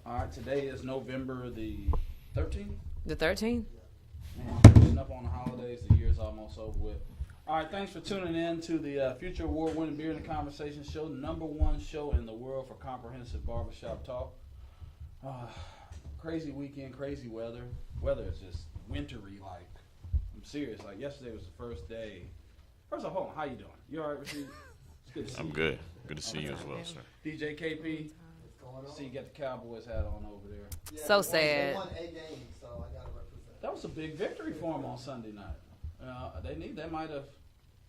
All right, today is November the 13th. The 13th? Man, coming up on the holidays, the year's almost over with. All right, thanks for tuning in to the Future Award-winning Beer and Conversation show, #1 show in the world for comprehensive barbershop talk. Crazy weekend, crazy weather. Weather is just wintry, like, I'm serious. Like, yesterday was the first day. First of all, hold on, how you doing? You all right, Rasheed? It's good to see you. I'm good. Good to see you as well, sir. DJ KP, see you got the Cowboys hat on over there. Yeah, So they sad. won 8 games, so I gotta represent. That was a big victory for them on Sunday night. They might have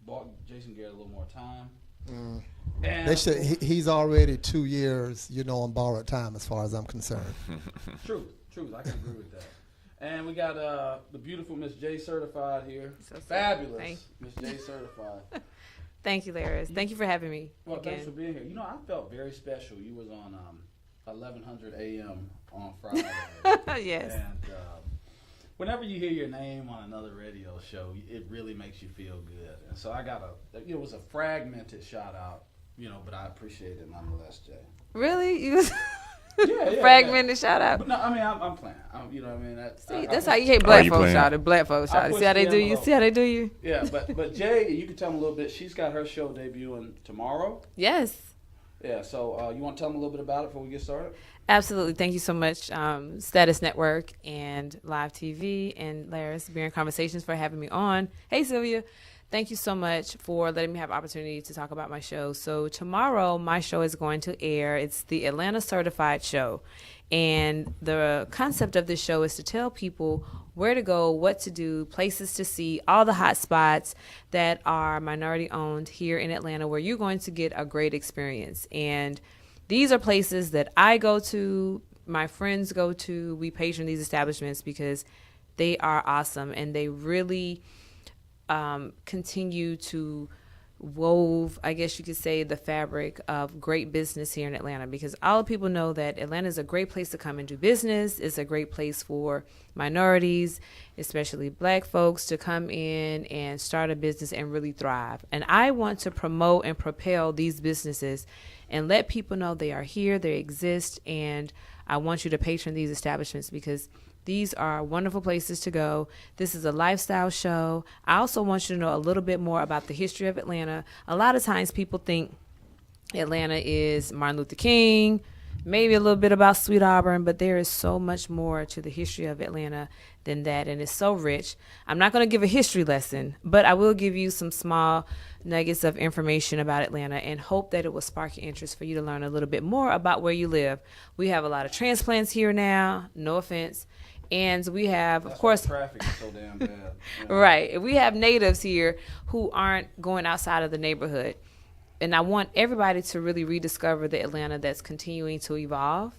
bought Jason Garrett a little more time. And They should. He's already 2 years, on borrowed time, as far as I'm concerned. Truth. I can agree with that. And we got the beautiful Miss J Certified here. So Fabulous Miss J Certified. Thank you, Laris. Thank you for having me. Well, again. thanks for being here. I felt very special. You was on 1100 a.m. on Friday. Yes. And whenever you hear your name on another radio show, it really makes you feel good. And so I got it was a fragmented shout out, but I appreciate it nonetheless, Jay. Really? You Yeah. fragmented shout out? But no, I mean, I'm playing. You know what I mean? That's how you hate black you folks playing? shout it. Black folks shout it. pushed See how they the do you? envelope. See how they do you? Yeah, but Jay, you can tell them a little bit. She's got her show debuting tomorrow. Yes. Yeah, so you want to tell them a little bit about it before we get started? Absolutely. Thank you so much, Status Network and Live TV and Laris Beer and Conversations for having me on. Hey, Sylvia. Thank you so much for letting me have opportunity to talk about my show. So tomorrow, my show is going to air. It's the Atlanta Certified Show. And the concept of this show is to tell people where to go, what to do, places to see, all the hot spots that are minority owned here in Atlanta where you're going to get a great experience. And these are places that I go to, my friends go to. We patron these establishments because they are awesome and they really continue to wove, I guess you could say, the fabric of great business here in Atlanta, because all people know that Atlanta is a great place to come and do business. It's a great place for minorities, especially black folks, to come in and start a business and really thrive. And I want to promote and propel these businesses and let people know they are here, they exist, and I want you to patron these establishments because these are wonderful places to go. This is a lifestyle show. I also want you to know a little bit more about the history of Atlanta. A lot of times people think Atlanta is Martin Luther King, maybe a little bit about Sweet Auburn, but there is so much more to the history of Atlanta than that, and it's so rich. I'm not going to give a history lesson, but I will give you some small nuggets of information about Atlanta and hope that it will spark your interest for you to learn a little bit more about where you live. We have a lot of transplants here now, no offense. And we have, of course, traffic is so damn bad. Right. We have natives here who aren't going outside of the neighborhood. And I want everybody to really rediscover the Atlanta that's continuing to evolve,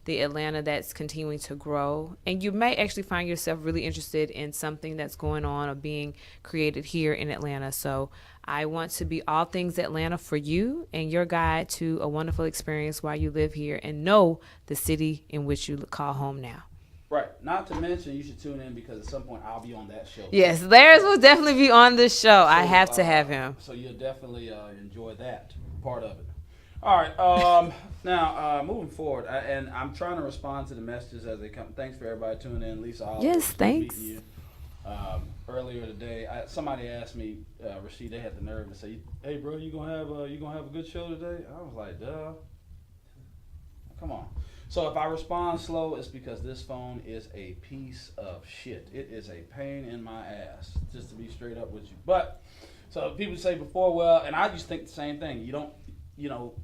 the Atlanta that's continuing to grow. And you may actually find yourself really interested in something that's going on or being created here in Atlanta. So I want to be all things Atlanta for you and your guide to a wonderful experience while you live here and know the city in which you call home now. Right. Not to mention, you should tune in because at some point I'll be on that show. Yes, Laris will definitely be on this show. I have to have him. So you'll definitely enjoy that part of it. All right. Now, moving forward, and I'm trying to respond to the messages as they come. Thanks for everybody tuning in. Lisa, yes, thanks. You. Earlier today, somebody asked me, Rasheed, they had the nerve to say, "Hey, bro, you gonna have a good show today?" I was like, "Duh, come on." So if I respond slow, it's because this phone is a piece of shit. It is a pain in my ass, just to be straight up with you. But, so people say before, well, and I just think the same thing. You don't,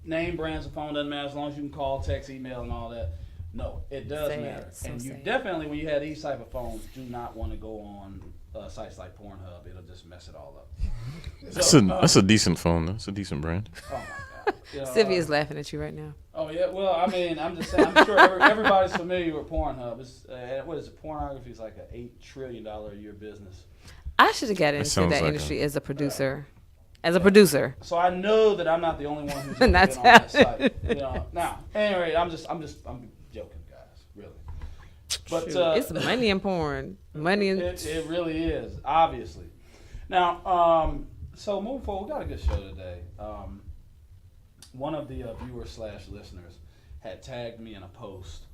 name brands of phone doesn't matter as long as you can call, text, email, and all that. No, it does matter. And you definitely, when you have these type of phones, do not want to go on sites like Pornhub. It'll just mess it all up. That's a decent phone. That's a decent brand. Oh, my God. Sylvia's laughing at you right now. Oh, yeah. Well, I mean, I'm just saying, I'm sure everybody's familiar with Pornhub. It's, what is it? Pornography is like an $8 trillion a year business. I should have got into that industry as a producer. So I know that I'm not the only one who's been on that site. Now, anyway, I'm joking, guys, really. But it's money in porn. It really is, obviously. Now, so moving forward, we got a good show today. One of the viewers/listeners had tagged me in a post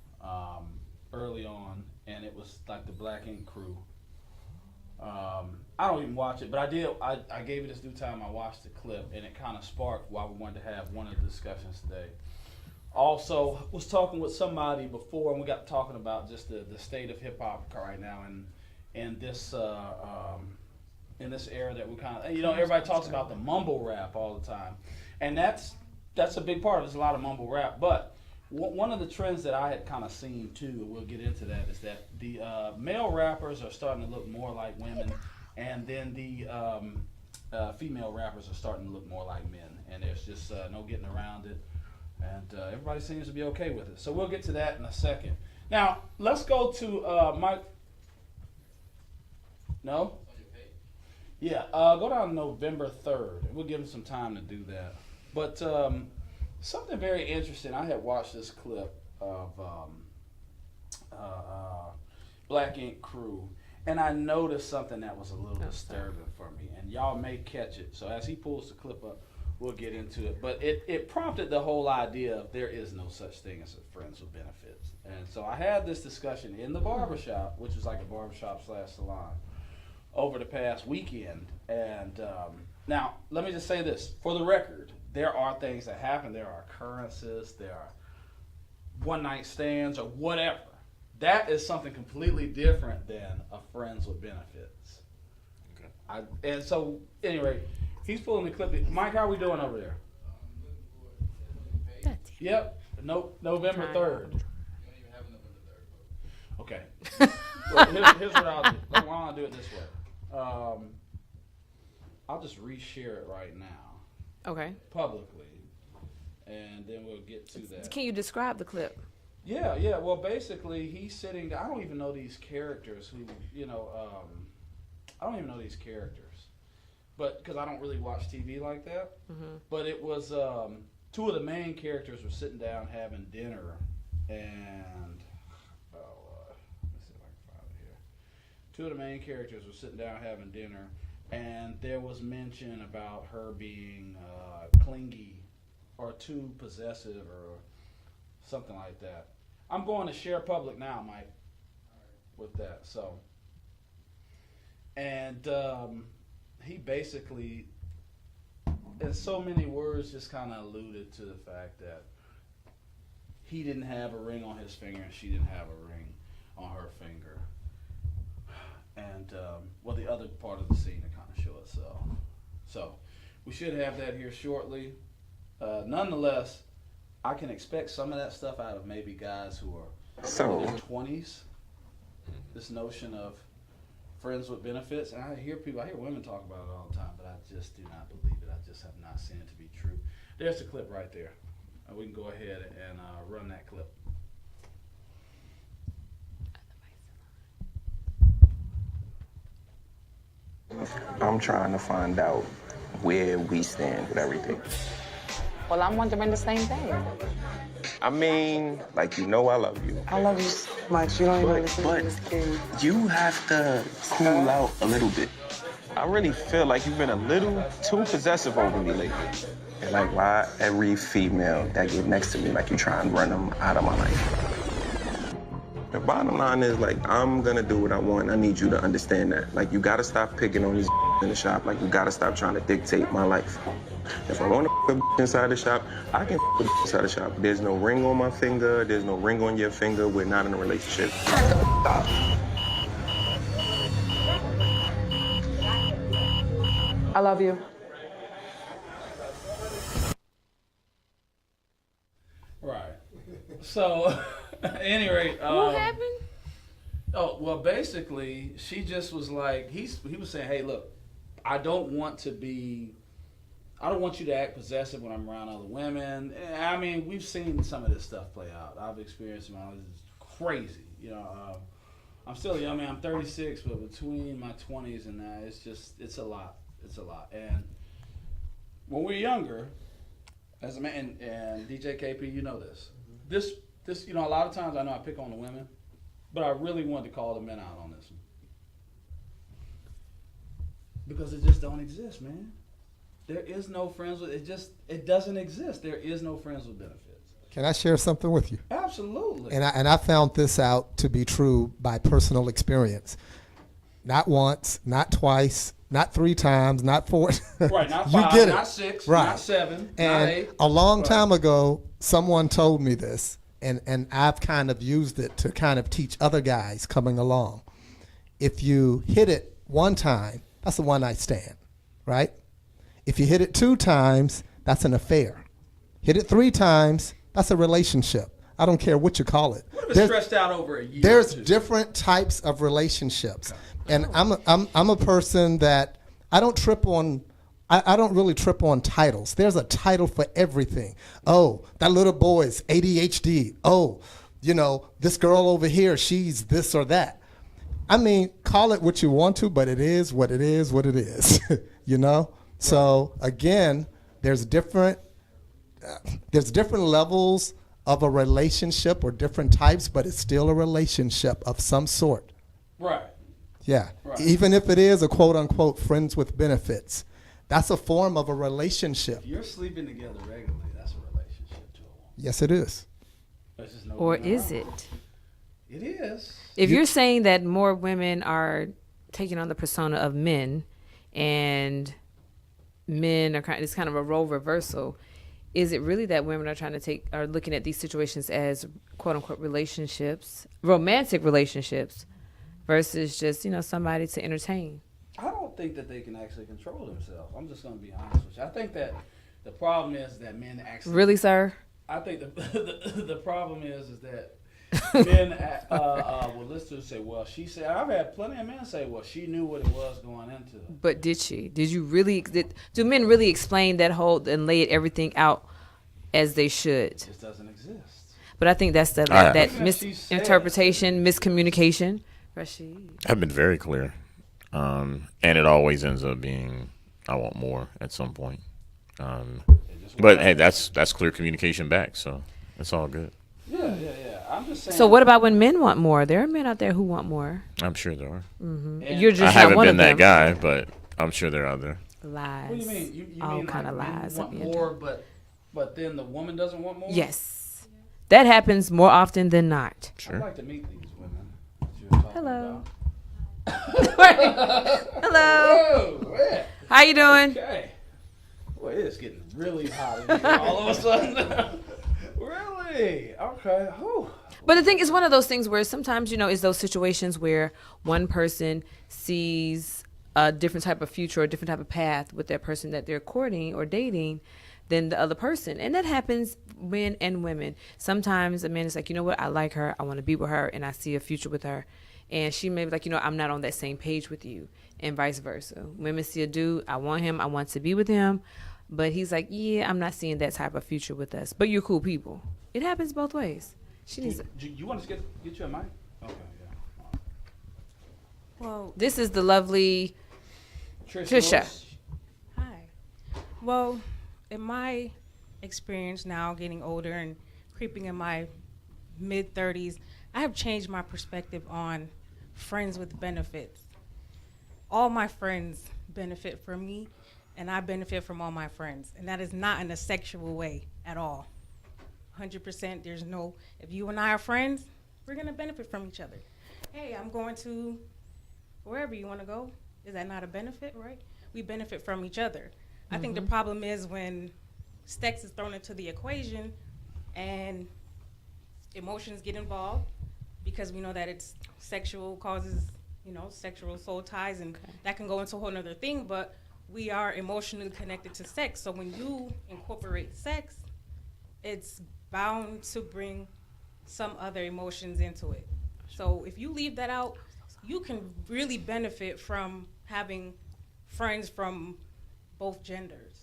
early on, and it was like the Black Ink Crew. I don't even watch it, but I did. I gave it its due time. I watched the clip, and it kind of sparked why we wanted to have one of the discussions today. Also, was talking with somebody before, and we got talking about just the state of hip hop right now, and this in this era that we kind of, everybody talks about the mumble rap all the time, and that's a big part. There's a lot of mumble rap, but one of the trends that I had kind of seen too, and we'll get into that, is that the male rappers are starting to look more like women, and then the female rappers are starting to look more like men, and there's just no getting around it. And everybody seems to be okay with it. So we'll get to that in a second. Now, let's go to Mike. No? Yeah, go down November 3rd. We'll give him some time to do that. But something very interesting. I had watched this clip of Black Ink Crew, and I noticed something that was a little disturbing for me. And y'all may catch it. So as he pulls the clip up, we'll get into it. But it prompted the whole idea of there is no such thing as a friends with benefits. And so I had this discussion in the barbershop, which is like a barbershop / salon, over the past weekend. And now, let me just say this. For the record, there are things that happen. There are occurrences. There are one-night stands or whatever. That is something completely different than a friends with benefits. Okay. And so, anyway, he's pulling the clip. Mike, how are we doing over there? Yep. November 3rd. Okay. Well, here's what I'll do. Why don't I do it this way? I'll just reshare it right now. Okay. Publicly. And then we'll get to that. Can you describe the clip? Yeah. Well, basically, he's sitting. I don't even know these characters who, I don't even know these characters. But because I don't really watch TV like that. Mm-hmm. But it was two of the main characters were sitting down having dinner, and let me see if I can find it here. Two of the main characters were sitting down having dinner, and there was mention about her being clingy or too possessive or something like that. I'm going to share public now, Mike, with that. So, and he basically, in so many words, just kind of alluded to the fact that he didn't have a ring on his finger and she didn't have a ring on her finger. And, the other part of the scene to kind of show itself. So, we should have that here shortly. Nonetheless, I can expect some of that stuff out of maybe guys who are in their 20s. This notion of friends with benefits, and I hear women talk about it all the time, but I just do not believe it. I just have not seen it to be true. There's the clip right there. We can go ahead and run that clip. I'm trying to find out where we stand with everything. Well, I'm wondering the same thing. I mean, I love you. I love you so much. You don't even understand this kid. You have to cool out a little bit. I really feel like you've been a little too possessive over me lately. And why every female that get next to me, you try and run them out of my life. The bottom line is, I'm gonna do what I want. I need you to understand that. You gotta stop picking on these in the shop. You gotta stop trying to dictate my life. If I want to inside the shop, I can inside the shop. There's no ring on my finger. There's no ring on your finger. We're not in a relationship. Stop. I love you. Right. So, at any rate, what happened? Oh, well, basically, she just was like, he was saying, hey, look, I don't want you to act possessive when I'm around other women. I mean, we've seen some of this stuff play out. I've experienced it. It's crazy. I'm still young, man. I'm 36, but between my 20s and now, it's a lot. It's a lot. And when we're younger, as a man, and DJ KP, you know this. This, a lot of times I know I pick on the women, but I really wanted to call the men out on this one. Because it just don't exist, man. There is no friends with, it doesn't exist. There is no friends with benefits. Can I share something with you? Absolutely. And I found this out to be true by personal experience. Not once, not twice, not 3 times, not 4. Right, not You 5, get it. not 6, Right. not 7, not And 8. a long Right. time ago, someone told me this, and I've kind of used it to kind of teach other guys coming along. If you hit it 1 time, that's a one-night stand, right? If you hit it 2 times, that's an affair. Hit it 3 times, that's a relationship. I don't care what you call it. What if it's stretched out over a year? There's or 2? different types of relationships, and I'm a person that I don't trip on. I don't really trip on titles. There's a title for everything. Oh, that little boy's ADHD. Oh, this girl over here, she's this or that. I mean, call it what you want to, but it is what it is, what it is. So again, there's different levels of a relationship or different types, but it's still a relationship of some sort. Right. Yeah. Right. Even if it is a quote unquote friends with benefits, that's a form of a relationship. If you're sleeping together regularly, that's a relationship to a woman. Yes, it is. There's just no Or getting is around it? It is. If you're saying that more women are taking on the persona of men, and men are it's kind of a role reversal, is it really that women are looking at these situations as quote unquote relationships, romantic relationships, versus just somebody to entertain? I don't think that they can actually control themselves. I'm just going to be honest with you. I think that the problem is that men actually. Really, sir? I think the problem is that men will listen to say, well, she said. I've had plenty of men say, well, she knew what it was going into. But did she? Did you really? Do men really explain that whole and lay everything out as they should? It just doesn't exist. But I think that's that Even if misinterpretation, miscommunication. Rashid. I've been very clear. And it always ends up being, I want more at some point. But hey, that's clear communication back, so it's all good. Yeah. I'm just saying. So what about when men want more? There are men out there who want more. I'm sure there are. And You're just I not haven't one been of that them. guy, but I'm sure they're out there. Lies. What do you mean? You all mean kind of like men lies. want at the end. more, but then the woman doesn't want more? Yes, that happens more often than not. I'd Sure. like to meet these women that you were talking Hello. about. Hello. Whoa, yeah. How you doing? Okay. Boy, it's getting really hot in here all of a sudden. Really? Okay. Whew. But the thing is, one of those things where sometimes is those situations where one person sees a different type of future or a different type of path with that person that they're courting or dating than the other person. And that happens men and women. Sometimes a man is like, you know what, I like her, I want to be with her, and I see a future with her. And she may be like, I'm not on that same page with you, and vice versa. Women see a dude, I want him, I want to be with him, but he's like, yeah, I'm not seeing that type of future with us. But you're cool people. It happens both ways. She needs. You want us to get you a mic? Okay, yeah. Well, This is the lovely Trisha. Lewis. hi. Well, in my experience now, getting older and creeping in my mid-30s, I have changed my perspective on friends with benefits. All my friends benefit from me, and I benefit from all my friends. And that is not in a sexual way at all. 100%, there's no, if you and I are friends, we're going to benefit from each other. Hey, I'm going to wherever you want to go. Is that not a benefit, right? We benefit from each other. I think the problem is when sex is thrown into the equation and emotions get involved, because we know that it's sexual causes, sexual soul ties, and that can go into a whole other thing, but we are emotionally connected to sex. So when you incorporate sex, it's bound to bring some other emotions into it. So if you leave that out, you can really benefit from having friends from both genders.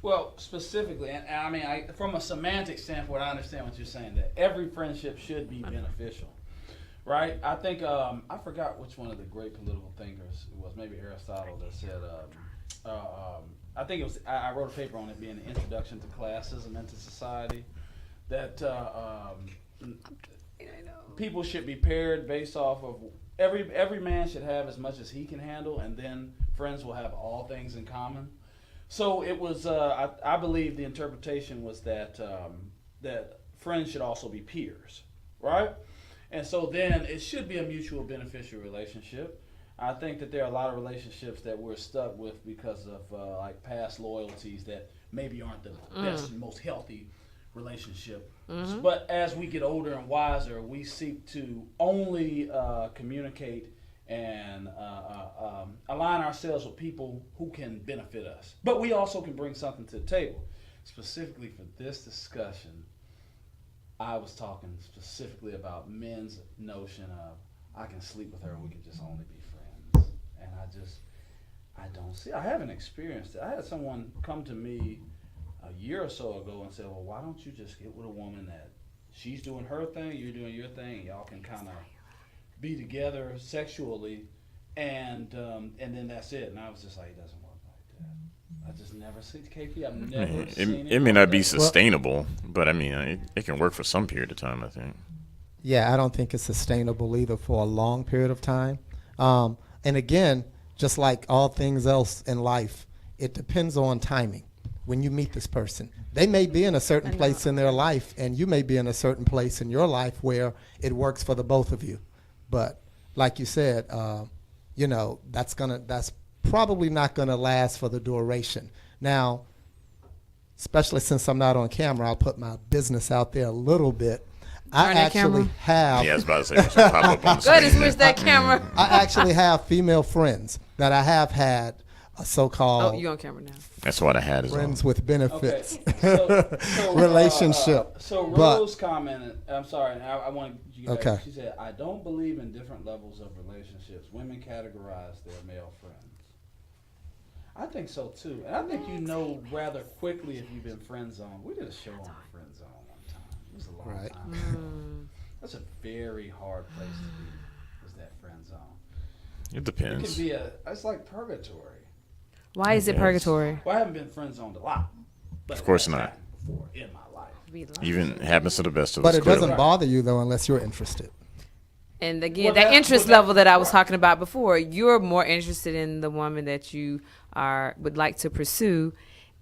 Well, specifically, and I mean, from a semantic standpoint, I understand what you're saying, that every friendship should be beneficial, right? I think, I forgot which one of the great political thinkers it was, maybe Aristotle, that said, I think it was, I wrote a paper on it being an introduction to classism into society, that people should be paired based off of, every man should have as much as he can handle, and then friends will have all things in common. So it was, I believe the interpretation was that that friends should also be peers, right? And so then it should be a mutual beneficial relationship. I think that there are a lot of relationships that we're stuck with because of like past loyalties that maybe aren't the best and most healthy relationship. But as we get older and wiser, we seek to only communicate and align ourselves with people who can benefit us. But we also can bring something to the table. Specifically for this discussion, I was talking specifically about men's notion of, I can sleep with her and we can just only be friends. And I don't see, I haven't experienced it. I had someone come to me a year or so ago and said, well, why don't you just get with a woman that she's doing her thing, you're doing your thing, and y'all can kind of be together sexually, and then that's it. And I was just like, it doesn't work like that. I just never see KP. I've never seen it. It may not be sustainable, but I mean, it can work for some period of time, I think. Yeah, I don't think it's sustainable either for a long period of time. And again, just like all things else in life, it depends on timing. When you meet this person, they may be in a certain place in their life, and you may be in a certain place in your life where it works for the both of you. But like you said, that's probably not gonna last for the duration. Now, especially since I'm not on camera, I'll put my business out there a little bit. I actually have. Yeah, I was about to say, it should pop up on the Go ahead and screen. switch that camera. I actually have female friends that I have had a so-called Oh, you on camera now. That's what I had as well. friends with benefits So, relationship. So But- Rose commented, I'm sorry, I want you guys, Okay. she said, I don't believe in different levels of relationships. Women categorize their male friends. I think so too. And I think you know rather quickly if you've been friend zoned. We did a show on the friend zone one time. It was a long Right. time ago. That's a very hard place to be, is that friend zone. It It depends. can be it's like purgatory. Why is it Yes. purgatory? Well, I haven't been friend zoned a lot. But Of course it has not. happened before in my life. Even happens to the best of But us. it doesn't clearly. bother you though unless you're interested. And again, Well, that that- interest well, that- level that I was talking about before, you're more interested in the woman that you would like to pursue,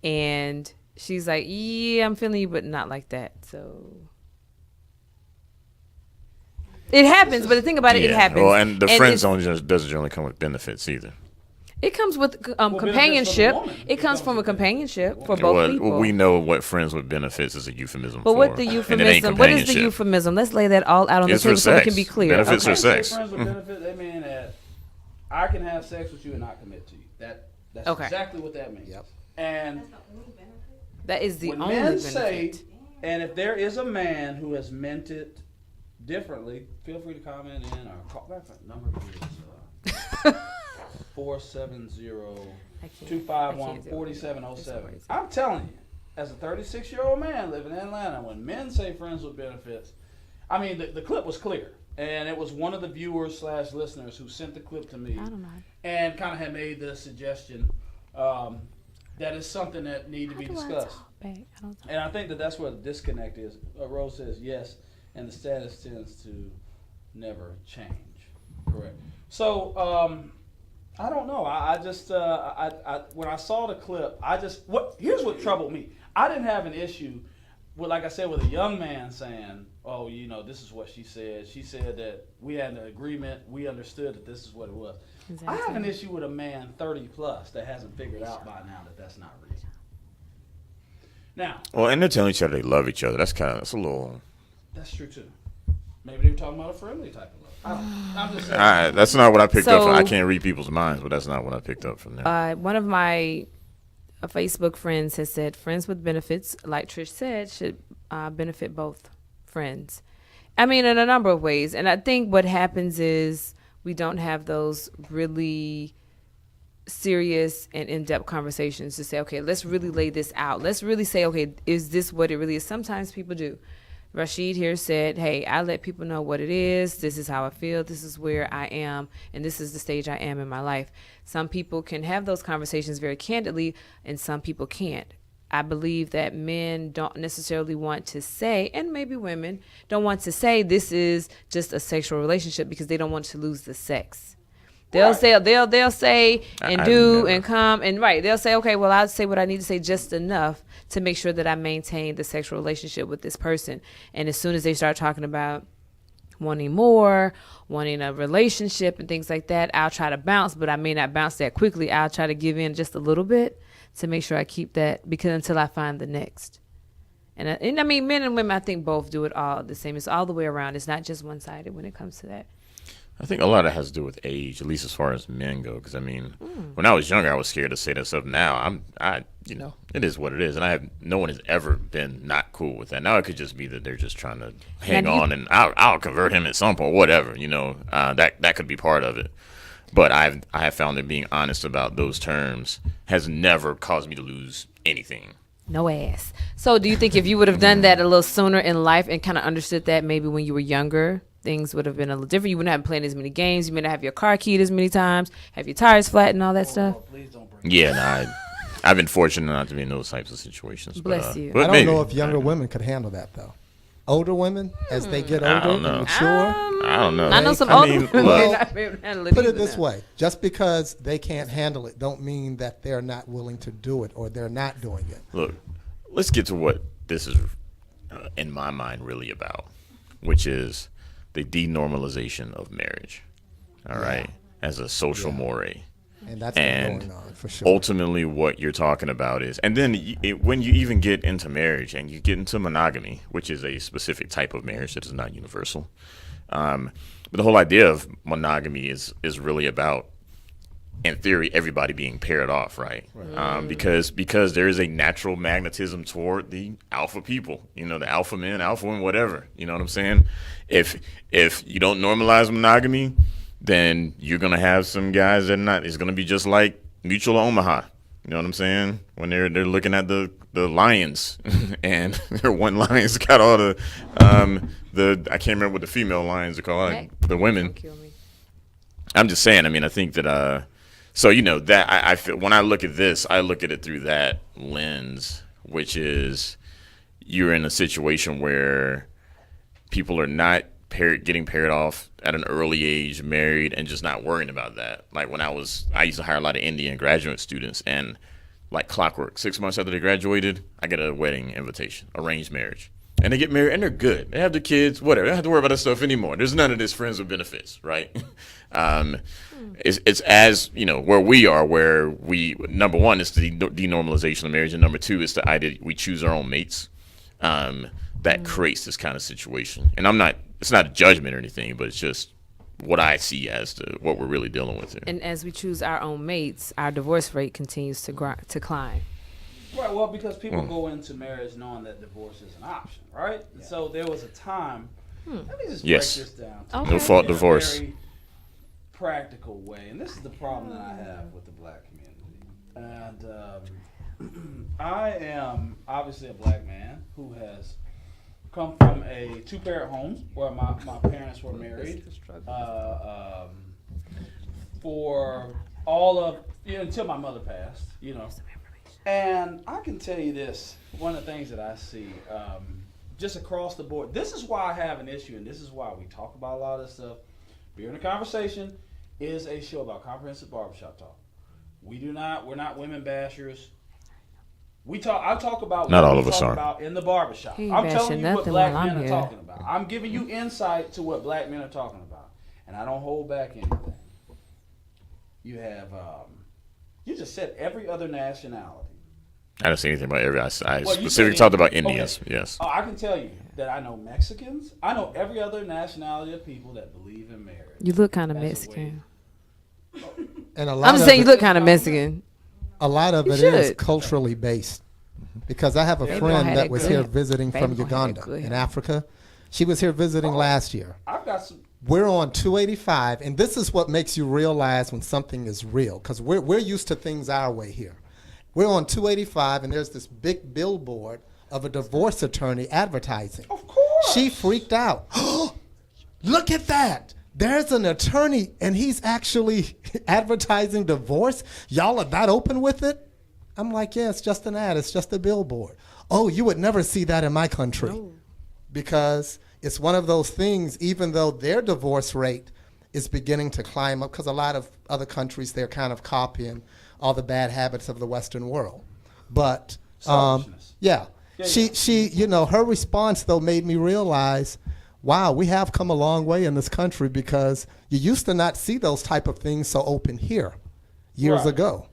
and she's like, "Yeah, I'm feeling you, but not like that." So it happens, but the thing about it, it happens. Well, and the friend it's- zone just doesn't generally come with benefits either. It comes with benefits for the companionship. woman. It comes from a with companionship for both Well, people. we know what friends with benefits is a euphemism But for. what the and it ain't euphemism? What is the companionship. euphemism? Let's lay that all out on the It's for table so we sex. can be clear. Benefits Okay. are sex. Friends with benefits, they mean that I can have sex with you and not commit to you. That's Okay. exactly what that means. Yep. And That is the when only men benefit. say, and if there is a man who has meant it differently, feel free to comment in or call back. Number is 470-251-4707. I'm telling you, as a 36-year-old man living in Atlanta, when men say friends with benefits, I mean, the clip was clear. And it was one of the viewers / listeners who sent the clip to me I don't know. and kind of had made the suggestion that is something that need to be discussed. And I think that that's where the disconnect is. Rose says yes, and the status tends to never change. Correct. So I don't know. I just when I saw the clip, here's what troubled me. I didn't have an issue with, like I said, with a young man saying, "Oh, this is what she said. She said that we had an agreement. We understood that this is what it was." I have an issue with a man 30 plus that hasn't figured out by now that that's not real. Now, Well, and they're telling each other they love each other. That's a little. that's true too. Maybe they were talking about a friendly type of love. I'm just saying. That's not what I picked up from. So- I can't read people's minds, but that's not what I picked up from them. One of my Facebook friends has said friends with benefits, like Trish said, should benefit both friends. I mean, in a number of ways. And I think what happens is we don't have those really serious and in-depth conversations to say, okay, let's really lay this out. Let's really say, okay, is this what it really is? Sometimes people do. Rashid here said, hey, I let people know what it is. This is how I feel. This is where I am. And this is the stage I am in my life. Some people can have those conversations very candidly, and some people can't. I believe that men don't necessarily want to say, and maybe women don't want to say this is just a sexual relationship because they don't want to lose the sex. They'll Right. say they'll say and I've do never- and come and right. They'll say, okay, well, I'll say what I need to say just enough to make sure that I maintain the sexual relationship with this person. And as soon as they start talking about wanting more, wanting a relationship and things like that, I'll try to bounce, but I may not bounce that quickly. I'll try to give in just a little bit to make sure I keep that because until I find the next. And I mean, men and women, I think both do it all the same. It's all the way around. It's not just one-sided when it comes to that. I think a lot of it has to do with age, at least as far as men go. Because I mean, when I was younger, I was scared to say that stuff. Now it is what it is, and no one has ever been not cool with that. Now it could just be that they're just trying to hang on, and I'll convert him at some point, whatever. That could be part of it. But I have found that being honest about those terms has never caused me to lose anything. No ass. So do you think if you would have done that a little sooner in life and kind of understood that maybe when you were younger, things would have been a little different? You wouldn't have been playing as many games. You may not have your car keyed as many times, have your tires flat and all that stuff. Please don't bring Yeah, I've been fortunate not to be in those types of situations. Bless you. But I don't maybe. know if younger women could handle that though. Older women, as they get I older don't and know. mature. I don't know. I know some I older mean, women look, may not be able to handle it Put it either this now. way: just because they can't handle it, don't mean that they're not willing to do it or they're not doing it. Look, let's get to what this is, in my mind, really about, which is the denormalization of marriage. All right, as a social mores. And that's And been going on for sure. Ultimately, what you're talking about is, and then when you even get into marriage and you get into monogamy, which is a specific type of marriage that is not universal, but the whole idea of monogamy is really about, in theory, everybody being paired off, right? Because there is a natural magnetism toward the alpha people, the alpha men, alpha women, whatever. You know what I'm saying? If you don't normalize monogamy, then you're gonna have some guys that not. It's gonna be just like Mutual of Omaha. You know what I'm saying? When they're looking at the lions, and their one lion's got all the I can't remember what the female lions are called, like the women. Don't kill me. I'm just saying. I mean, I think that. So that I feel when I look at this, I look at it through that lens, which is you're in a situation where people are not getting paired off at an early age, married, and just not worrying about that. Like when I used to hire a lot of Indian graduate students, and like clockwork, 6 months after they graduated, I get a wedding invitation, arranged marriage. And they get married, and they're good. They have their kids, whatever. They don't have to worry about that stuff anymore. There's none of this friends with benefits, right? It's as, where we are, where we, number one, is the denormalization of marriage, and number two is the idea we choose our own mates. That creates this kind of situation. And it's not a judgment or anything, but it's just what I see as to what we're really dealing with here. And as we choose our own mates, our divorce rate continues to climb. Right, well, because people go into marriage knowing that divorce is an option, right? Yeah. So there was a time. Let me just break this down. Okay. No fault In a divorce. very practical way, and this is the problem that I have with the black community. And I am obviously a black man who has come from a two-parent home where my parents were married for all of until my mother passed, And I can tell you this, one of the things that I see just across the board, this is why I have an issue, and this is why we talk about a lot of this stuff. Beer in a Conversation is a show about comprehensive barbershop talk. We're not women bashers. I talk about Not what all we of us talk are. about in the barbershop. He ain't I'm bashing telling you what nothing black while men I'm are here. talking about. I'm giving you insight to what black men are talking about, and I don't hold back anything. You have, you just said every other nationality. I didn't say anything about every. I You specifically said talked about okay. Indians. Yes. Oh, I can tell you that I know Mexicans. I know every other nationality of people that believe in marriage. You look kind of As a Mexican. And a lot I'm just of saying you it- look kind of Mexican. A lot of You it is should. culturally based. Because I have a Maybe don't friend have that that was good. here visiting Maybe from don't have Uganda that good. in Africa. She was here visiting last year. I've got some. We're on 285, and this is what makes you realize when something is real, because we're used to things our way here. We're on 285, and there's this big billboard of a divorce attorney advertising. Of course. She freaked out. Look at that. There's an attorney, and he's actually advertising divorce. Y'all are that open with it? I'm like, yeah, it's just an ad. It's just a billboard. Oh, you would never see that in my country. No. Because it's one of those things, even though their divorce rate is beginning to climb up because a lot of other countries, they're kind of copying all the bad habits of the Western world. But Selfishness. yeah, Yeah, she, you know, her response though made me realize, wow, we have come a long way in this country because you used to not see those type of things so open here years Right. ago.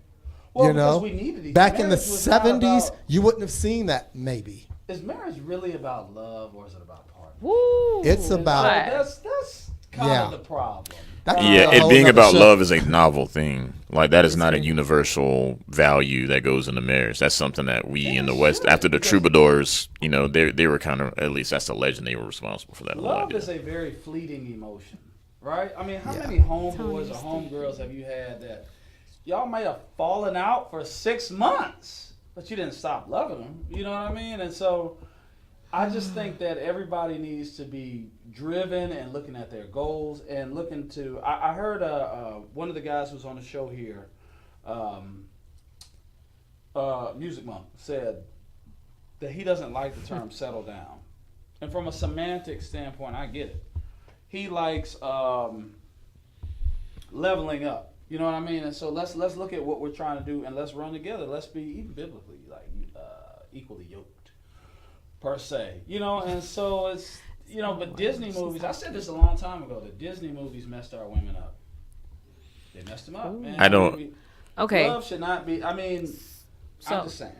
Well, you because know, we needed each- back in the marriage was not 70s, about- you wouldn't have seen that maybe. Is marriage really about love or is it about partner? Woo. It's about- That's kind Yeah. of the problem. That's Yeah, a it whole being nother about show. love is a novel thing. Like that is not a universal value that goes into marriage. That's something that we in the West, after the troubadours, you know, they were kind of, at least that's the legend, they were responsible for that whole Love idea. is a very fleeting emotion, right? I mean, how Yeah. many homeboys or homegirls have you had that y'all might have fallen out for 6 months, but you didn't stop loving them? You know what I mean? And so I just think that everybody needs to be driven and looking at their goals and looking to. I heard one of the guys who's on the show here, Music Monk, said that he doesn't like the term settle down. And from a semantic standpoint, I get it. He likes leveling up. You know what I mean? And so let's look at what we're trying to do and let's run together. Let's be even biblically like equally yoked, per se. You know, and so it's, you know, but Disney movies, I said this a long time ago, the Disney movies messed our women up. They messed them up, man. I don't- Okay. Love should not be, I mean, So- I'm just saying.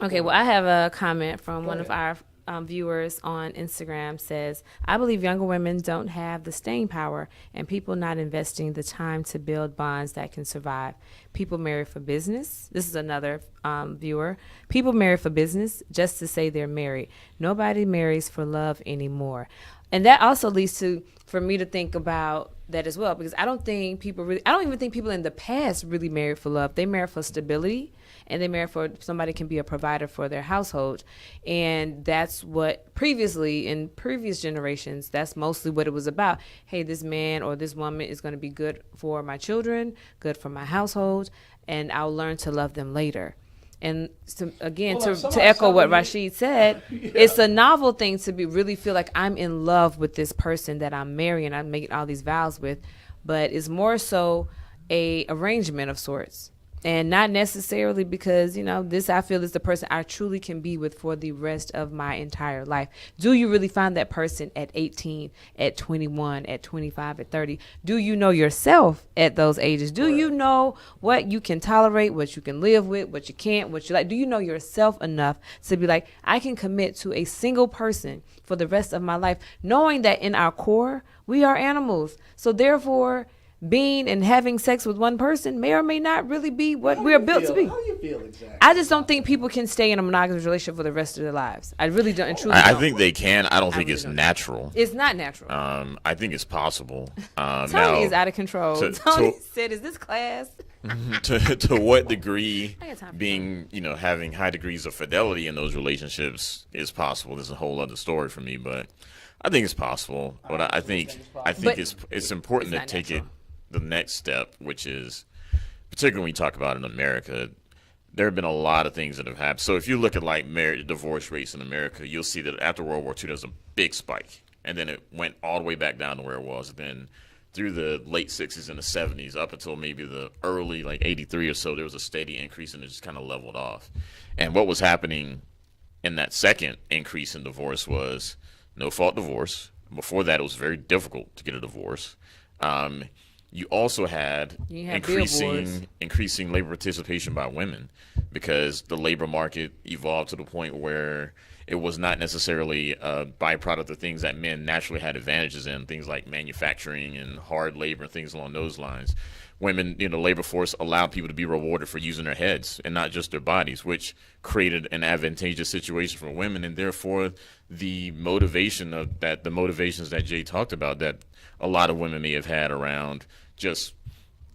Okay, well, I have a comment from Go one of ahead. our viewers on Instagram. Says, I believe younger women don't have the staying power and people not investing the time to build bonds that can survive. People marry for business. This is another viewer. People marry for business just to say they're married. Nobody marries for love anymore. And that also leads to, for me to think about that as well, because I don't even think people in the past really married for love. They married for stability, and they married for somebody can be a provider for their household. And that's what previously, in previous generations, that's mostly what it was about. Hey, this man or this woman is going to be good for my children, good for my household, and I'll learn to love them later. And again, Well, if to somebody's echo what telling you- Rashid said, it's a novel thing to really feel like I'm in love with this person that I'm marrying, I'm making all these vows with, but it's more so a arrangement of sorts. And not necessarily because, you know, this I feel is the person I truly can be with for the rest of my entire life. Do you really find that person at 18, at 21, at 25, at 30? Do you know yourself at those ages? Do you know what you can tolerate, what you can live with, what you can't, what you like? Do you know yourself enough to be like, I can commit to a single person for the rest of my life, knowing that in our core, we are animals. So therefore, being and having sex with one person may or may not really be what we're built to be. How do you feel exactly? I just don't think people can stay in a monogamous relationship for the rest of their lives. I really don't. And truly I don't. think they can. I don't think really it's don't. natural. It's not natural. I think it's possible. Tony Now, is out of control. to- Tony to- said, "Is this class?" to what degree I got time for being, you know, having high degrees of fidelity in those relationships is possible. There's a whole other story for me, but I think it's possible. But I think But it's important to not take natural. it the next step, which is particularly when we talk about in America. There have been a lot of things that have happened. So if you look at like marriage divorce rates in America, you'll see that after World War II, there's a big spike, and then it went all the way back down to where it was. Then through the late 60s and the 70s, up until maybe the early like 83 or so, there was a steady increase, and it just kind of leveled off. And what was happening in that second increase in divorce was no fault divorce. Before that, it was very difficult to get a divorce. You also had You had billboards. increasing labor participation by women, because the labor market evolved to the point where it was not necessarily a byproduct of things that men naturally had advantages in, things like manufacturing and hard labor and things along those lines. Women, you know, labor force allowed people to be rewarded for using their heads and not just their bodies, which created an advantageous situation for women, and therefore the motivations that Jay talked about that a lot of women may have had around just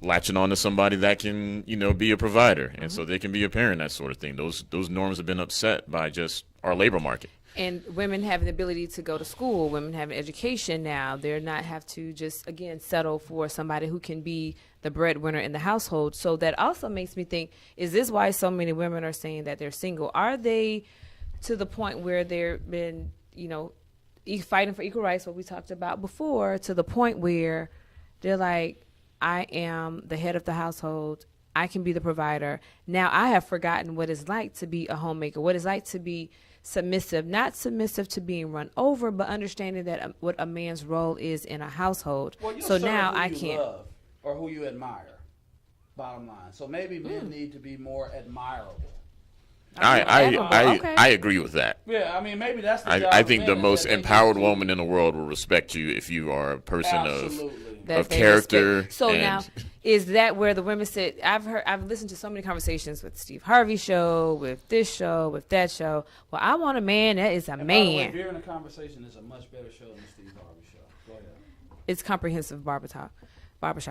latching on to somebody that can, you know, be a provider, and so they can be a parent, that sort of thing. Those norms have been upset by just our labor market. And women have the ability to go to school. Women have an education now. They're not have to just, again, settle for somebody who can be the breadwinner in the household. So that also makes me think, is this why so many women are saying that they're single? Are they to the point where they've been, you know, fighting for equal rights, what we talked about before, to the point where they're like, I am the head of the household. I can be the provider. Now I have forgotten what it's like to be a homemaker, what it's like to be submissive, not submissive to being run over, but understanding that what a man's role is in a household. Well, So now who I you can't. love or who you admire. Bottom line. So maybe men need to be more admirable. I agree with that. Yeah, I mean, maybe that's the job I of think men, the is most that they empowered need to- woman in the world will respect you if you are a person Absolutely. That of they character. respect. So and now, is that where the women sit? I've listened to so many conversations with Steve Harvey show, with this show, with that show. Well, I want a man that is a And by the way, man. Veering the Conversation is a much better show than the Steve Harvey show. Go ahead. It's comprehensive barbershop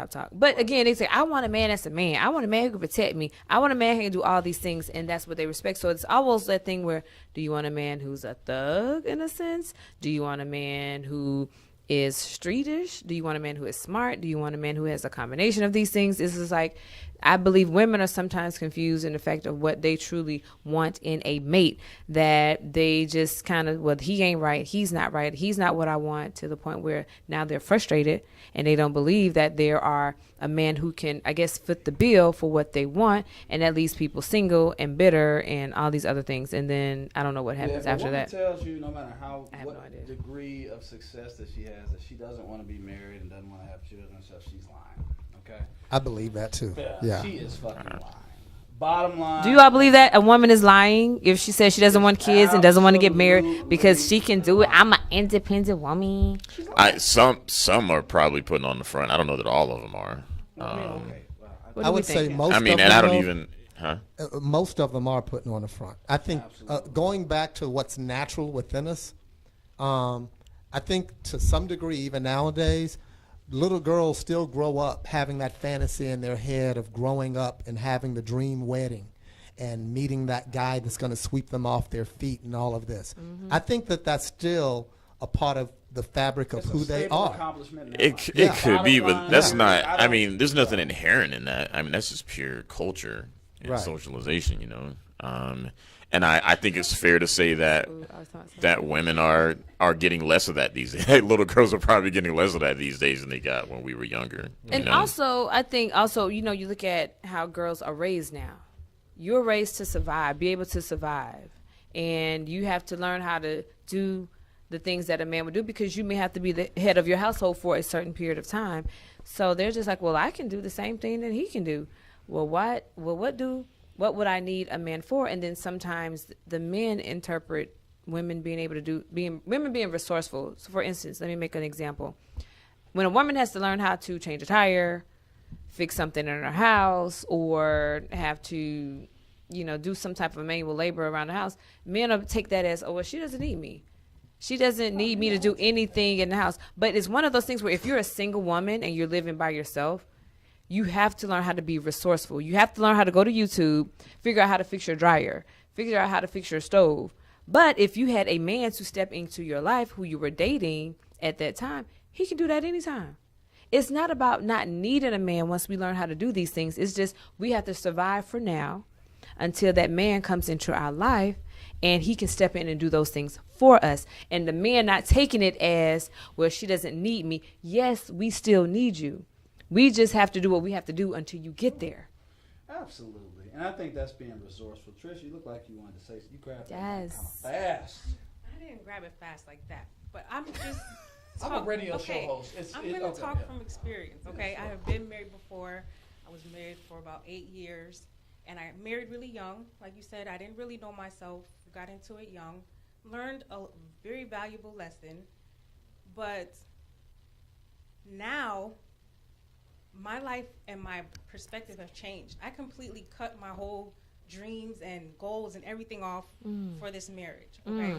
talk. But again, they say, I want a man that's a man. I want a man who can protect me. I want a man who can do all these things, and that's what they respect. So it's almost that thing where, do you want a man who's a thug in a sense? Do you want a man who is streetish? Do you want a man who is smart? Do you want a man who has a combination of these things? This is like, I believe women are sometimes confused in the fact of what they truly want in a mate, that they just kind of, well, he ain't right, he's not right, he's not what I want, to the point where now they're frustrated and they don't believe that there are a man who can, I guess, fit the bill for what they want, and that leaves people single and bitter and all these other things. And then I don't know what happens Yeah, if a after woman that. tells you, no matter I have no idea. what degree of success that she has, that she doesn't want to be married and doesn't want to have children and stuff, she's lying. Okay? I believe that too. Yeah. She is fucking lying. Bottom line. Do you all believe that a woman is lying if she says she doesn't want kids and doesn't want to get married because she can do it? I'm an independent woman. some are probably putting on the front. I don't know that all of them are. Okay. What I do we would say think? most I mean, of and them I don't though, even. Huh? most of them are putting on the front. I think Absolutely. going back to what's natural within us, I think to some degree, even nowadays, little girls still grow up having that fantasy in their head of growing up and having the dream wedding and meeting that guy that's going to sweep them off their feet and all of this. I think that that's still a part of the fabric of It's a who they staple are. accomplishment in It their life. could be, Bottom but line, that's I not. don't- I mean, there's nothing inherent in that. I mean, that's just pure culture and Right. socialization, you know. And I think it's fair to say that women are getting less of that these days. Little girls are probably getting less of that these days than they got when we were younger. And you know? also, I think also, you know, you look at how girls are raised now. You're raised to survive, be able to survive. And you have to learn how to do the things that a man would do, because you may have to be the head of your household for a certain period of time. So they're just like, well, I can do the same thing that he can do. Well, what would I need a man for? And then sometimes the men interpret women being able to do, women being resourceful. So for instance, let me make an example. When a woman has to learn how to change a tire, fix something in her house, or have to, you know, do some type of manual labor around the house, men will take that as, oh, well, she doesn't need me. She doesn't need me to do anything in the house. But it's one of those things where if you're a single woman and you're living by yourself, you have to learn how to be resourceful. You have to learn how to go to YouTube, figure out how to fix your dryer, figure out how to fix your stove. But if you had a man to step into your life who you were dating at that time, he can do that anytime. It's not about not needing a man once we learn how to do these things. It's just we have to survive for now until that man comes into our life and he can step in and do those things for us. And the man not taking it as, well, she doesn't need me. Yes, we still need you. We just have to do what we have to do until you get there. Absolutely. And I think that's being resourceful. Trish, you look like you wanted to say, you grabbed that Yes. kind of fast. I didn't grab it fast like that, but I'm just. I'm a radio show okay, host. I'm going to okay, talk yeah. from experience, okay? Yeah, I sure. have been married before. I was married for about 8 years, and I married really young. Like you said, I didn't really know myself, got into it young, learned a very valuable lesson, but now my life and my perspective have changed. I completely cut my whole dreams and goals and everything off for this marriage, okay?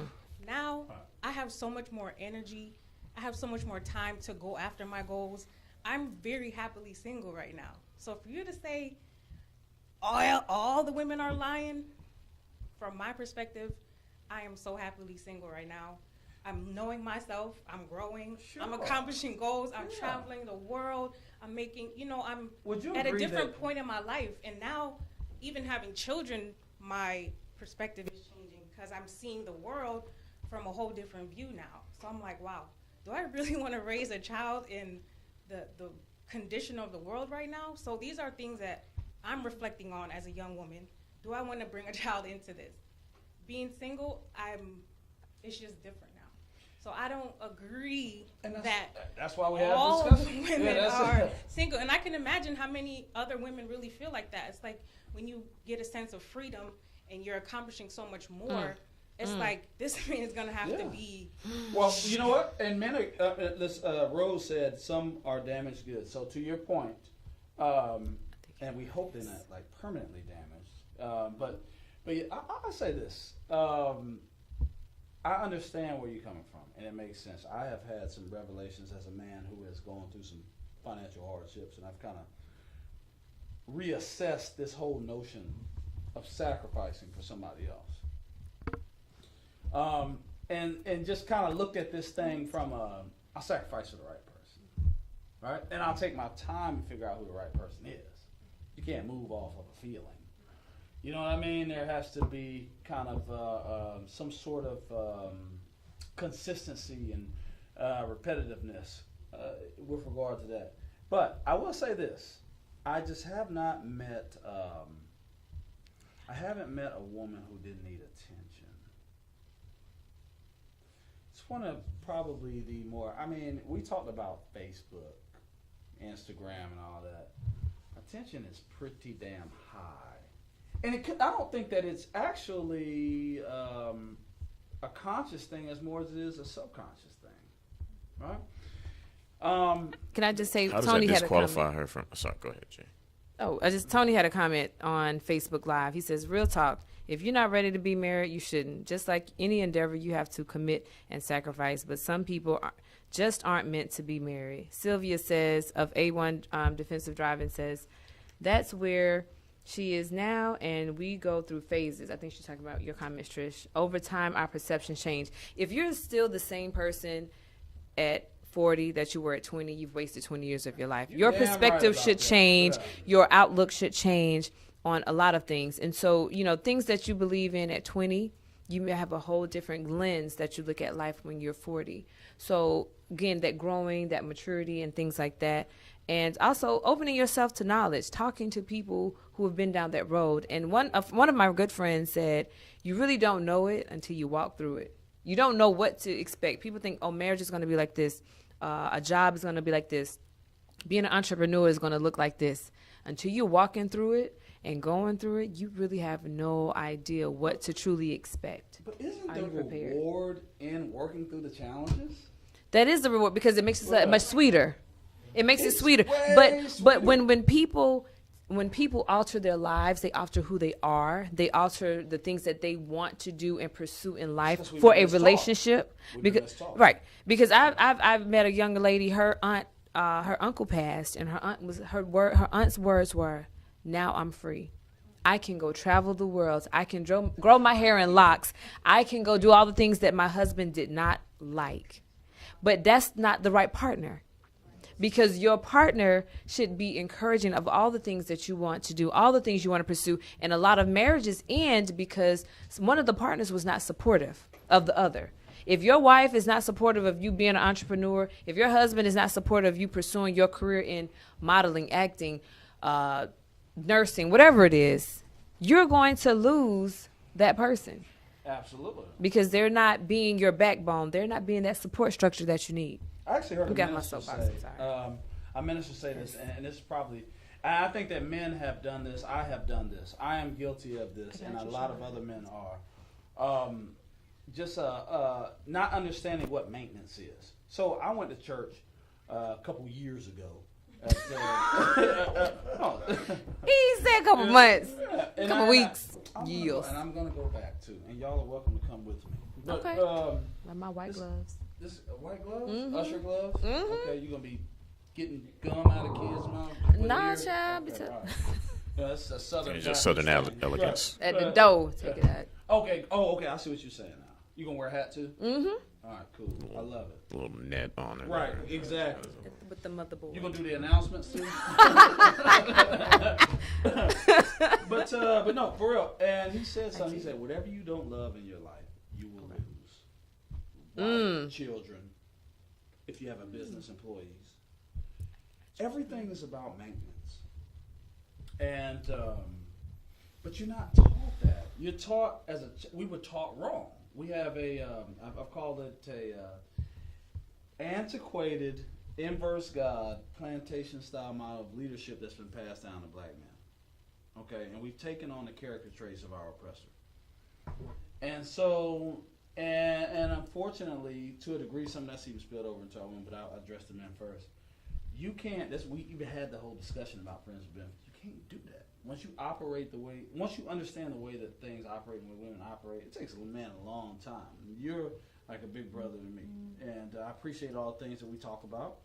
Now I have so much more energy. I have so much more time to go after my goals. I'm very happily single right now. So for you to say all the women are lying, from my perspective, I am so happily single right now. I'm knowing myself. I'm growing. Sure. I'm accomplishing goals. I'm Yeah. traveling the world. I'm making, I'm Would you at a agree different that- point in my life. And now, even having children, my perspective is changing because I'm seeing the world from a whole different view now. So I'm like, wow, do I really want to raise a child in the condition of the world right now. So these are things that I'm reflecting on as a young woman. Do I want to bring a child into this? Being single, it's just different now. So I don't agree that's why we have all discussion. women are single. And I can imagine how many other women really feel like that. It's like when you get a sense of freedom and you're accomplishing so much more, it's like this man is going to have to be. Well, you know what? And men are, Rose said some are damaged goods. So to your point, and we hope they're not like permanently damaged. But I'll say this. I understand where you're coming from, and it makes sense. I have had some revelations as a man who has gone through some financial hardships, and I've kind of reassessed this whole notion of sacrificing for somebody else. And just kind of looked at this thing from I'll sacrifice for the right person, right? And I'll take my time to figure out who the right person is. You can't move off of a feeling. You know what I mean? There has to be kind of some sort of consistency and repetitiveness with regard to that. But I will say this: I just have not met. I haven't met a woman who didn't need attention. It's one of probably the more. I mean, we talked about Facebook, Instagram, and all that. Attention is pretty damn high. And I don't think that it's actually a conscious thing as more as it is a subconscious thing, right? Can I just say, How does Tony that had a comment. disqualify her from? Sorry, go ahead, Jay. Oh, Tony had a comment on Facebook Live. He says, "Real talk. If you're not ready to be married, you shouldn't. Just like any endeavor, you have to commit and sacrifice. But some people just aren't meant to be married." Sylvia says of A1 Defensive Driving says, "That's where she is now, and we go through phases." I think she's talking about your comments, Trish. Over time, our perceptions change. If you're still the same person at 40 that you were at 20, you've wasted 20 years of your life. Your perspective should change. Yeah. Your outlook should change on a lot of things. And so, things that you believe in at 20, you may have a whole different lens that you look at life when you're 40. So, again, that growing, that maturity, and things like that. And also opening yourself to knowledge, talking to people who have been down that road. And one of my good friends said, you really don't know it until you walk through it. You don't know what to expect. People think, marriage is going to be like this. A job is going to be like this. Being an entrepreneur is going to look like this. Until you're walking through it and going through it, you really have no idea what to truly expect. But isn't the reward in working through the challenges? That is the reward, because it makes it much sweeter. It makes it sweeter. But when people alter their lives, they alter who they are. They alter the things that they want to do and pursue in life for a relationship. Because I've met a young lady. Her uncle passed, and her aunt's words were, "Now I'm free. I can go travel the world. I can grow my hair in locks. I can go do all the things that my husband did not like." But that's not the right partner. Because your partner should be encouraging of all the things that you want to do, all the things you want to pursue. And a lot of marriages end because one of the partners was not supportive of the other. If your wife is not supportive of you being an entrepreneur, if your husband is not supportive of you pursuing your career in modeling, acting, nursing, whatever it is, you're going to lose that person. Absolutely. Because they're not being your backbone. They're not being that support structure that you need. I actually heard a minister say this, and this is probably, I think that men have done this. I have done this. I am guilty of this, and a lot of other men are. Just not understanding what maintenance is. So I went to church a couple years ago. He said a couple months, a couple weeks, years. And I'm going to go back too, and y'all are welcome to come with me. But, okay. Like my white gloves. This white gloves? Mm-hmm. Usher gloves? Mm-hmm. Okay, you're going to be getting gum out of kids' mouth? Nah, child. Okay, right. That's a southern. It's just southern elegance. At the door, take it out. Okay. Oh, okay. I see what you're saying now. You gonna wear a hat too? Mm-hmm. All right, cool. I love it. A little net on it. Right, exactly. With the motherboard. You gonna do the announcements too? But no, for real. And he said something. He said, "Whatever you don't love in your life, you will lose. Children, if you have a business, employees." everything is about maintenance. And but you're not taught that. You're taught we were taught wrong. We have I've called it a antiquated inverse God plantation style model of leadership that's been passed down to black men. Okay, and we've taken on the character traits of our oppressor. And so, and unfortunately, to a degree, some of that's even spilled over into our women, but I'll address the men first. You can't, we even had the whole discussion about friends with benefits. You can't do that. Once you understand the way that things operate and the way women operate, it takes a man a long time. You're like a big brother to me. And I appreciate all the things that we talk about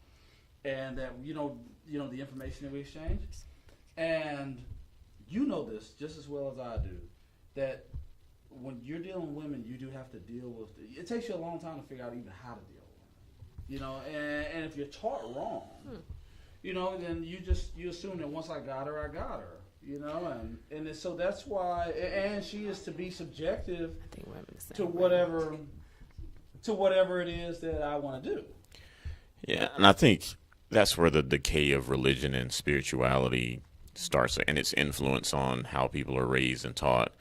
and that, you know, the information that we exchange. And you know this just as well as I do, that when you're dealing with women, you do have to deal with it. It takes you a long time to figure out even how to deal with women. You know, and if you're taught wrong, you know, then you assume that once I got her, you know, and so that's why, and she is to be subjective to whatever it is that I want to do. Yeah, and I think that's where the decay of religion and spirituality starts, and its influence on how people are raised and taught.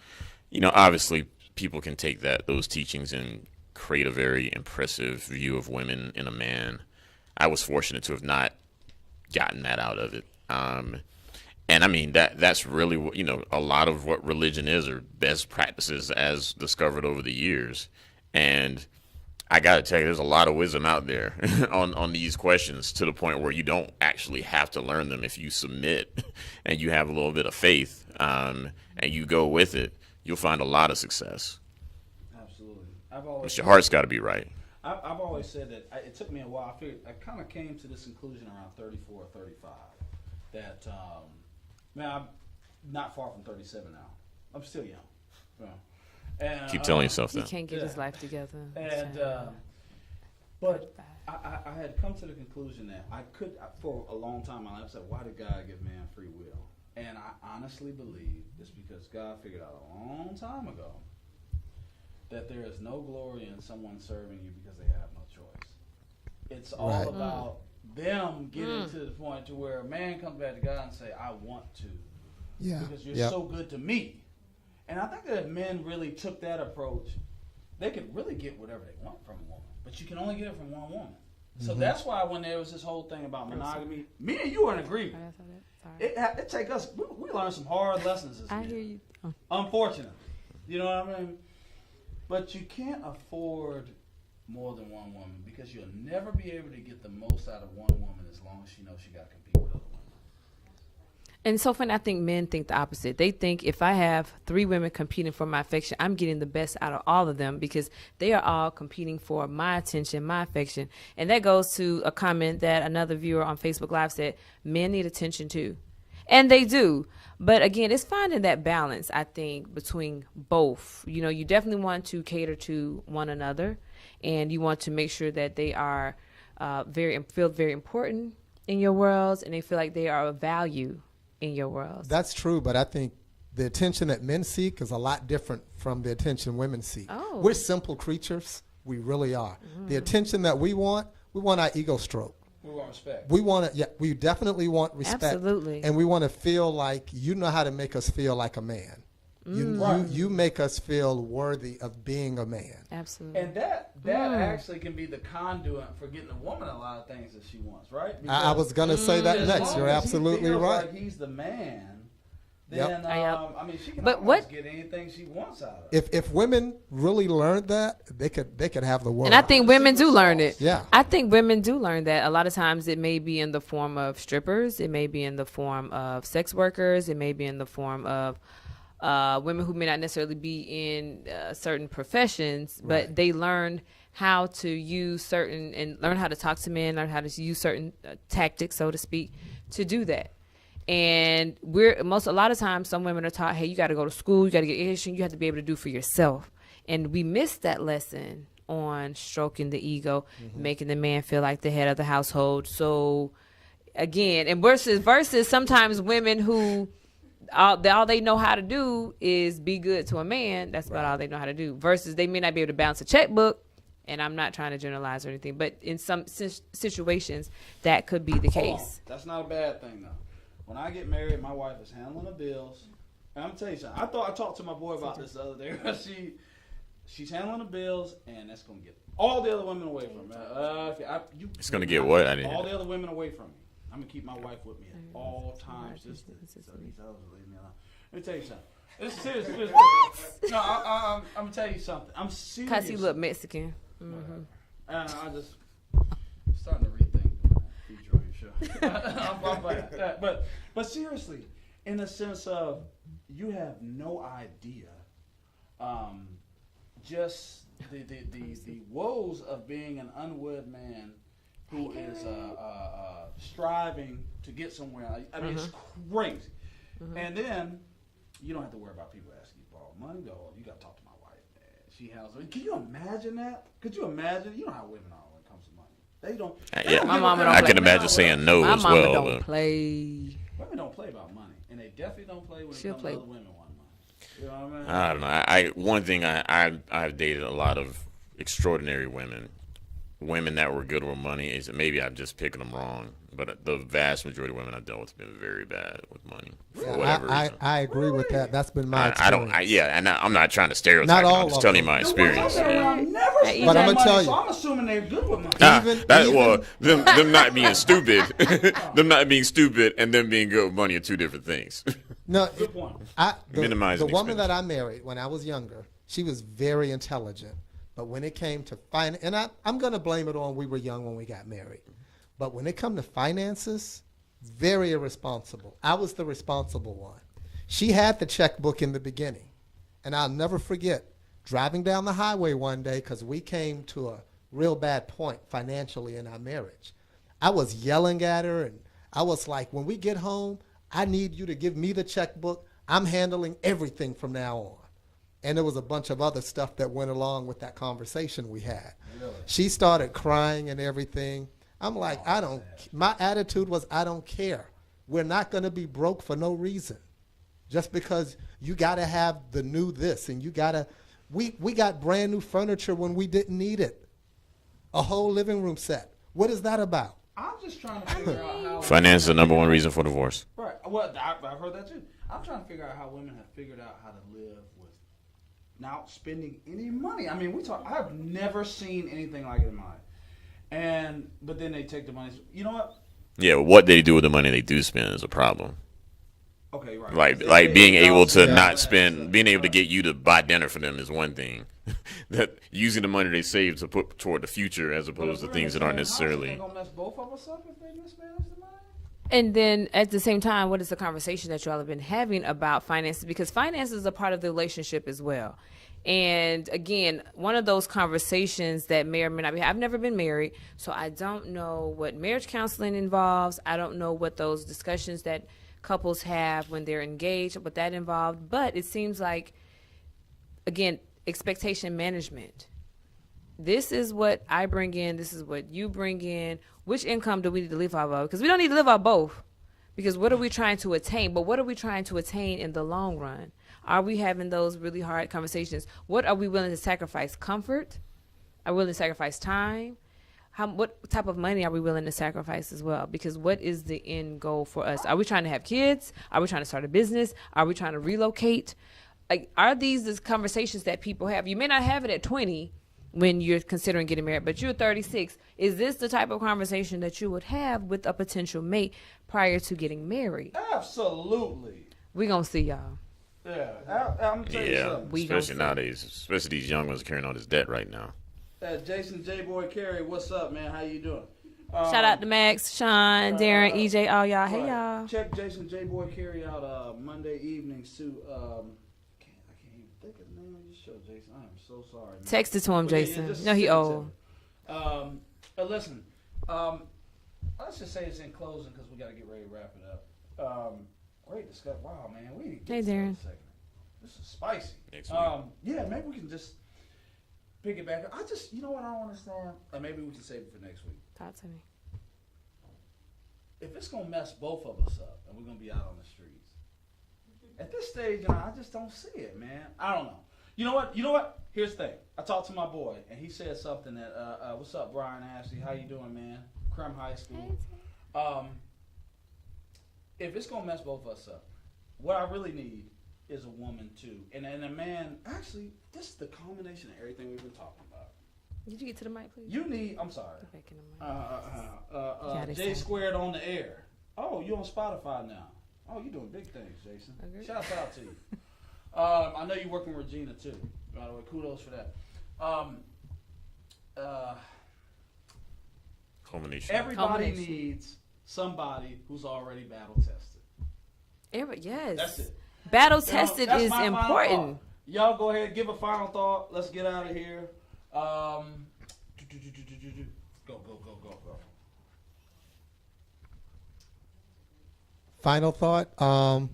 You know, obviously, people can take those teachings and create a very impressive view of women in a man. I was fortunate to have not gotten that out of it. And I mean, that's really what, you know, a lot of what religion is, or best practices as discovered over the years. And I got to tell you, there's a lot of wisdom out there on these questions, to the point where you don't actually have to learn them. If you submit and you have a little bit of faith, and you go with it, you'll find a lot of success. Absolutely. But your heart's got to be right. I've always said that it took me a while. I kind of came to this conclusion around 34 or 35 that, man, I'm not far from 37 now. I'm still young. You know. And, Keep telling yourself He that. can't get his life together. And but I had come to the conclusion that I could, for a long time in my life, I said, why did God give man free will? And I honestly believe it's because God figured out a long time ago that there is no glory in someone serving you because they have no choice. It's all about them getting to the point to where a man comes back to God and say, I want to. Yeah. Because you're so good to me. And I think that if men really took that approach, they could really get whatever they want from a woman. But you can only get it from one woman. So that's why when there was this whole thing about monogamy, me and you are in agreement. It take us, we learned some hard lessons as men. I hear you. Unfortunately. You know what I mean? But you can't afford more than one woman, because you'll never be able to get the most out of one woman as long as she knows she got to compete with other women. And so often I think men think the opposite. They think if I have 3 women competing for my affection, I'm getting the best out of all of them, because they are all competing for my attention, my affection. And that goes to a comment that another viewer on Facebook Live said, men need attention too. And they do. But again, it's finding that balance, I think, between both. You know, you definitely want to cater to one another, and you want to make sure that they are feel very important in your worlds, and they feel like they are of value in your world. That's true, but I think the attention that men seek is a lot different from the attention women seek. Oh. We're simple creatures. We really are. The attention that we want our ego stroke. We want respect. We definitely want respect. Absolutely. And we want to feel like you know how to make us feel like a man. You make us feel worthy of being a man. Absolutely. And that actually can be the conduit for getting a woman a lot of things that she wants, right? I was going to say that next. As You're long as he absolutely feels right. like he's the man, then I mean, she can But almost get anything she wants out of it. If women really learned that, they could have the world. And I think women do learn it. Yeah. I think women do learn that. A lot of times it may be in the form of strippers. It may be in the form of sex workers. It may be in the form of women who may not necessarily be in certain professions, but they learn how to use and learn how to talk to men, learn how to use certain tactics, so to speak, to do that. And a lot of times some women are taught, hey, you got to go to school, you got to get education, you have to be able to do for yourself. And we miss that lesson on stroking the ego, making the man feel like the head of the household. So again, and versus sometimes women who all they know how to do is be good to a man. That's about all they know how to do. Versus they may not be able to balance a checkbook And I'm not trying to generalize or anything, but in some situations, that could be the Hold on. case. That's not a bad thing, though. When I get married, my wife is handling the bills. And I'm going to tell you something. I talked to my boy about this the other day. She's handling the bills, and that's going to get all the other women away from me. It's going to get what? I didn't all hear. the other women away from me. I'm going to keep my wife with me at all times. Leave me alone. Let me tell you something. This is serious. What? No, I'm going to tell you something. I'm serious. Because he look Mexican. Mm-hmm. I just starting to rethink the future on your show. I'm glad. But seriously, in the sense of you have no idea, just the woes of being an unwed man who is striving to get somewhere. I mean, it's crazy. And then you don't have to worry about people asking you to borrow money. Though you got to talk to my wife. She has. Can you imagine that? Could you imagine? You know how women are when it comes to money. They don't. Yeah, My mama don't I play. can imagine saying no My as mama well. don't play. Women don't play about money, and they definitely don't play when it She'll comes play. to other women wanting money. You know what I mean? I don't know. One thing I've dated a lot of extraordinary women that were good with money. Is maybe I'm just picking them wrong, but the vast majority of women I dealt with have been very bad with money for whatever reason. I agree with that. That's been my I don't. experience. And I'm not trying to stereotype. Not all I'm just of telling you them. my The ones I've experience. been Yeah. around never spend But I'ma money, tell so you. I'm assuming they're good with money. Well, them not being stupid, them not being stupid, and them being good with money are two different things. No, Good point. Minimizing the woman expense. that I married when I was younger, she was very intelligent. But when it came to finance, and I'm going to blame it on we were young when we got married. But when it come to finances, very irresponsible. I was the responsible one. She had the checkbook in the beginning. And I'll never forget driving down the highway one day because we came to a real bad point financially in our marriage. I was yelling at her, and I was like, when we get home, I need you to give me the checkbook. I'm handling everything from now on. And there was a bunch of other stuff that went along with that conversation we had. Really? She started crying and everything. I'm like, my attitude was, I don't care. We're not going to be broke for no reason. Just because you got to have the new this and you got to, we got brand new furniture when we didn't need it. A whole living room set. What is that about? I'm just trying to figure out how. Finance is the number one reason for divorce. Right. Well, I've heard that too. I'm trying to figure out how women have figured out how to live with not spending any money. I mean, I've never seen anything like it in my life. But then they take the money. You know what? Yeah, what they do with the money they do spend is a problem. Okay, right. Like being able to Yeah. not spend, being able to get you to buy dinner for them is one thing. That using the money they save to put toward the future as opposed to things that aren't necessarily. They're gonna mess both of us up if they mismanage the money. And then at the same time, what is the conversation that you all have been having about finances? Because finances is a part of the relationship as well. And again, one of those conversations that may or may not be, I've never been married, so I don't know what marriage counseling involves. I don't know what those discussions that couples have when they're engaged, what that involved. But it seems like, again, expectation management. This is what I bring in. This is what you bring in. Which income do we need to live off of? Because we don't need to live off both. Because what are we trying to attain? But what are we trying to attain in the long run? Are we having those really hard conversations? What are we willing to sacrifice? Comfort? Are we willing to sacrifice time? What type of money are we willing to sacrifice as well? Because what is the end goal for us? Are we trying to have kids? Are we trying to start a business? Are we trying to relocate? Like, are these the conversations that people have? You may not have it at 20 when you're considering getting married, but you're 36. Is this the type of conversation that you would have with a potential mate prior to getting married? Absolutely. We're going to see y'all. Yeah. I'm telling you Yeah, something. especially nowadays, especially these young ones carrying all this debt right now. Jason J Boy Carey, what's up, man? How you doing? Shout out to Max, Sean, Darren, EJ, all y'all. Hey, y'all. Check Jason J Boy Carey out Monday evenings too. I can't even think of the name of your show, Jason. I am so sorry. Man. Text it to him, But yeah, Jason. just No, he send it to old. me. But listen, let's just say it's in closing because we got to get ready to wrap it up. Great discussion. Wow, man, we didn't get Hey, to this Darren. other segment. This is spicy. Next week. Yeah, maybe we can just pick it back up. You know what I don't understand? Or maybe we can save it for next week. Talk to me. If it's gonna mess both of us up and we're gonna be out on the streets, at this stage, I just don't see it, man. I don't know. You know what? You know what? Here's the thing. I talked to my boy, and he said something that, what's up, Brian Ashley? How you doing, man? Creme High School. If it's going to mess both of us up, what I really need is a woman, too. And a man, actually, this is the culmination of everything we've been talking about. Did you get to the mic, please? You need, I'm sorry, Get back in the mic. J Squared on the air. Oh, you on Spotify now. Oh, you doing big things, Jason. Okay. Shouts out to you. I know you're working with Regina, too. By the way, kudos for that. Culmination. Everybody needs somebody who's already battle tested. Yes. That's it. Battle tested That's is my final important. thought. Y'all go ahead, give a final thought. Let's get out of here. Go. Final thought,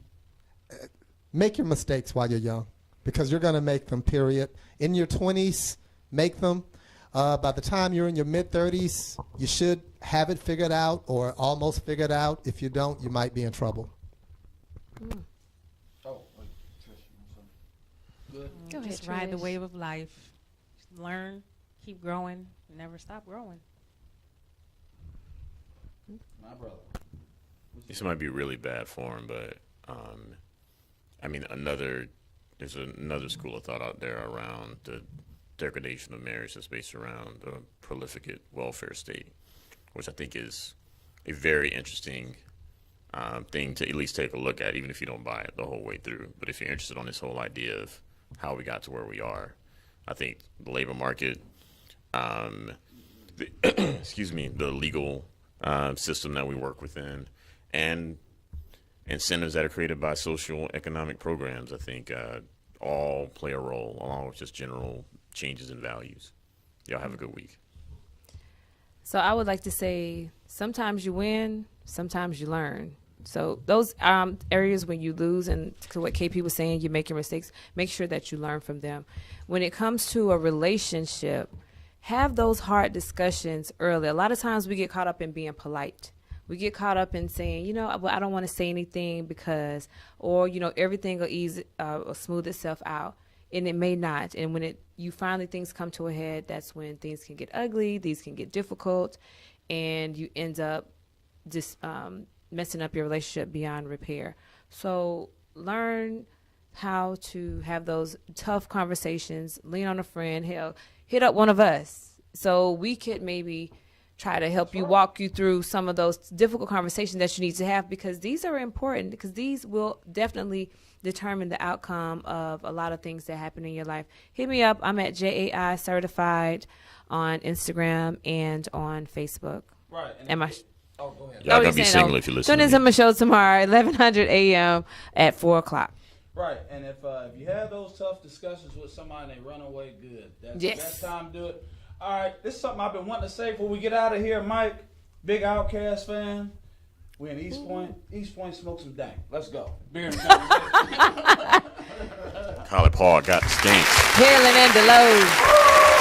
make your mistakes while you're young, because you're going to make them, period. In your 20s, make them. By the time you're in your mid-30s, you should have it figured out or almost figured out. If you don't, you might be in trouble. Oh, wait, Trish, you want something? Good. Go ahead, Just ride the Trish. wave of life. Just learn, keep growing, never stop growing. My brother. This might be really bad form, but I mean, there's another school of thought out there around the degradation of marriage that's based around the prolificate welfare state, which I think is a very interesting thing to at least take a look at, even if you don't buy it the whole way through. But if you're interested on this whole idea of how we got to where we are, I think the labor market, the legal system that we work within, and incentives that are created by social economic programs, I think all play a role, along with just general changes in values. Y'all have a good week. So I would like to say sometimes you win, sometimes you learn. So those areas when you lose, and to what KP was saying, you make your mistakes, make sure that you learn from them. When it comes to a relationship, have those hard discussions early. A lot of times we get caught up in being polite. We get caught up in saying, you know, well, I don't want to say anything because, or, you know, everything will smooth itself out. And it may not. And when you finally things come to a head, that's when things can get ugly, these can get difficult, and you end up just messing up your relationship beyond repair. So learn how to have those tough conversations, lean on a friend, hell, hit up one of us so we could maybe try to help you, walk you through some of those difficult conversations that you need to have, because these are important, because these will definitely determine the outcome of a lot of things that happen in your life. Hit me up. I'm at JAI Certified on Instagram and on Facebook. Right. And Am I? Oh, go ahead. Y'all you're gonna be saying, single if you listen Tune to into me. my show tomorrow, 1100 a.m. at 4 o'clock. Right, and if you have those tough discussions with somebody and they run away, good. That's Yes. that time to do it. All right, this is something I've been wanting to say before we get out of here, Mike. Big Outkast fan. We in East Point. East Point, smoke some dank. Let's go. Beer and conversation. Collie Paul got the skanks. Hailing and Deloge.